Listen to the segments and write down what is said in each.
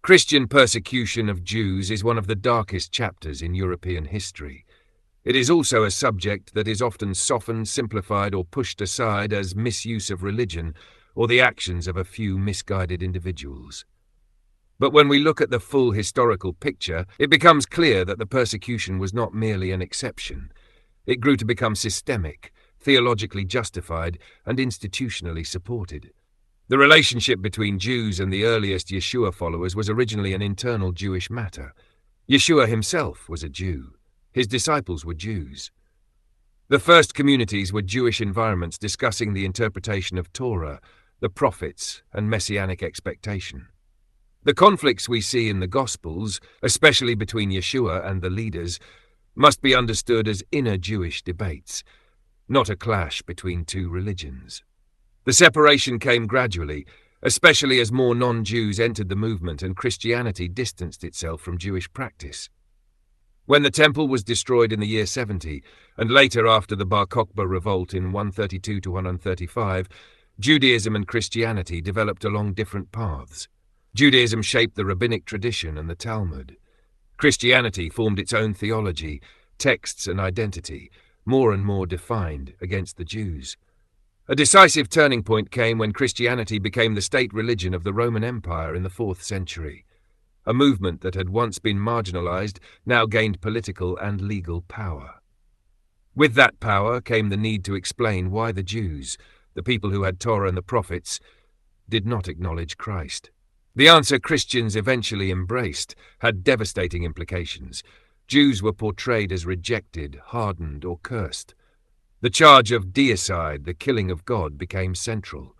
Christian persecution of Jews is one of the darkest chapters in European history. It is also a subject that is often softened, simplified, or pushed aside as misuse of religion or the actions of a few misguided individuals. But when we look at the full historical picture, it becomes clear that the persecution was not merely an exception. It grew to become systemic, theologically justified, and institutionally supported. The relationship between Jews and the earliest Yeshua-followers was originally an internal Jewish matter. Yeshua himself was a Jew. His disciples were Jews. The first communities were Jewish environments discussing the interpretation of Torah, the prophets, and messianic expectation. The conflicts we see in the Gospels, especially between Yeshua and the leaders, must be understood as inner Jewish debates, not a clash between two religions. The separation came gradually, especially as more non-Jews entered the movement and Christianity distanced itself from Jewish practice. When the temple was destroyed in the year 70, and later after the Bar Kokhba revolt in 132 to 135, Judaism and Christianity developed along different paths. Judaism shaped the rabbinic tradition and the Talmud. Christianity formed its own theology, texts and identity, more and more defined against the Jews. A decisive turning point came when Christianity became the state religion of the Roman Empire in the 4th century. A movement that had once been marginalized now gained political and legal power. With that power came the need to explain why the Jews, the people who had Torah and the prophets, did not acknowledge Christ. The answer Christians eventually embraced had devastating implications. Jews were portrayed as rejected, hardened, or cursed. The charge of deicide, the killing of God, became central.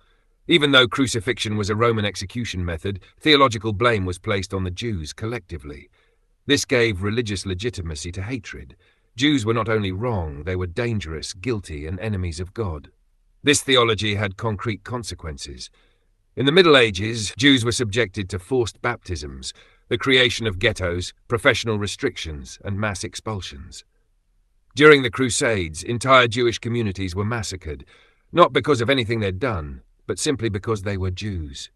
Even though crucifixion was a Roman execution method, theological blame was placed on the Jews collectively. This gave religious legitimacy to hatred. Jews were not only wrong, they were dangerous, guilty, and enemies of God. This theology had concrete consequences. In the Middle Ages, Jews were subjected to forced baptisms, the creation of ghettos, professional restrictions, and mass expulsions. During the Crusades, entire Jewish communities were massacred, not because of anything they'd done, but simply because they were Jews.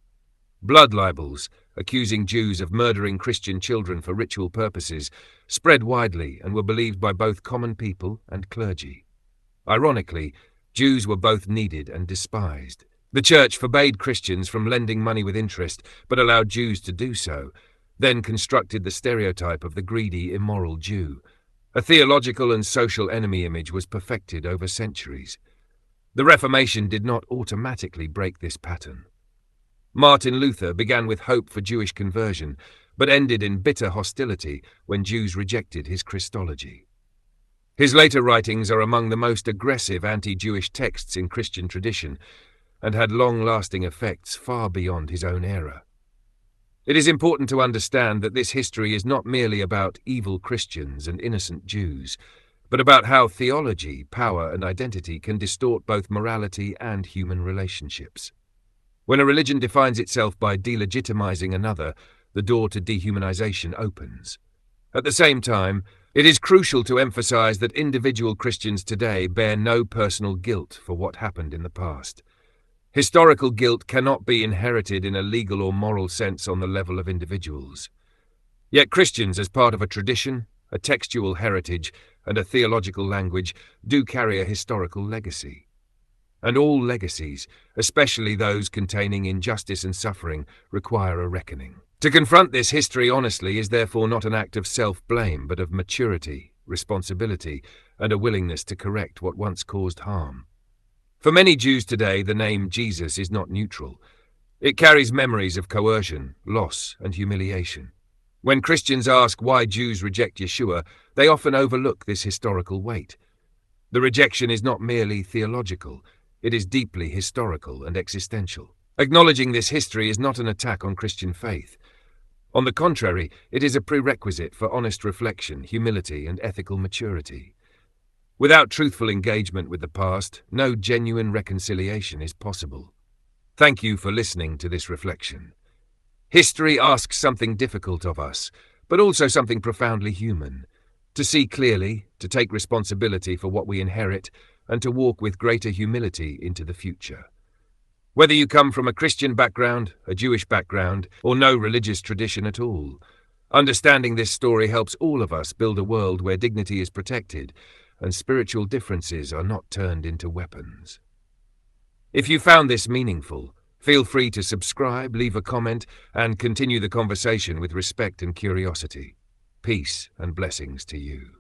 Blood libels, accusing Jews of murdering Christian children for ritual purposes, spread widely and were believed by both common people and clergy. Ironically, Jews were both needed and despised. The Church forbade Christians from lending money with interest, but allowed Jews to do so, then constructed the stereotype of the greedy, immoral Jew. A theological and social enemy image was perfected over centuries. The Reformation did not automatically break this pattern. Martin Luther began with hope for Jewish conversion, but ended in bitter hostility when Jews rejected his Christology. His later writings are among the most aggressive anti-Jewish texts in Christian tradition, and had long-lasting effects far beyond his own era. It is important to understand that this history is not merely about evil Christians and innocent Jews, but about how theology, power, and identity can distort both morality and human relationships. When a religion defines itself by delegitimizing another, the door to dehumanization opens. At the same time, it is crucial to emphasize that individual Christians today bear no personal guilt for what happened in the past. Historical guilt cannot be inherited in a legal or moral sense on the level of individuals. Yet Christians, as part of a tradition, a textual heritage, and a theological language, do carry a historical legacy. And all legacies, especially those containing injustice and suffering, require a reckoning. To confront this history honestly is therefore not an act of self-blame, but of maturity, responsibility, and a willingness to correct what once caused harm. For many Jews today, the name Jesus is not neutral. It carries memories of coercion, loss, and humiliation. When Christians ask why Jews reject Yeshua, they often overlook this historical weight. The rejection is not merely theological, it is deeply historical and existential. Acknowledging this history is not an attack on Christian faith. On the contrary, it is a prerequisite for honest reflection, humility, and ethical maturity. Without truthful engagement with the past, no genuine reconciliation is possible. Thank you for listening to this reflection. History asks something difficult of us, but also something profoundly human. To see clearly, to take responsibility for what we inherit, and to walk with greater humility into the future. Whether you come from a Christian background, a Jewish background, or no religious tradition at all, understanding this story helps all of us build a world where dignity is protected and spiritual differences are not turned into weapons. If you found this meaningful, feel free to subscribe, leave a comment, and continue the conversation with respect and curiosity. Peace and blessings to you.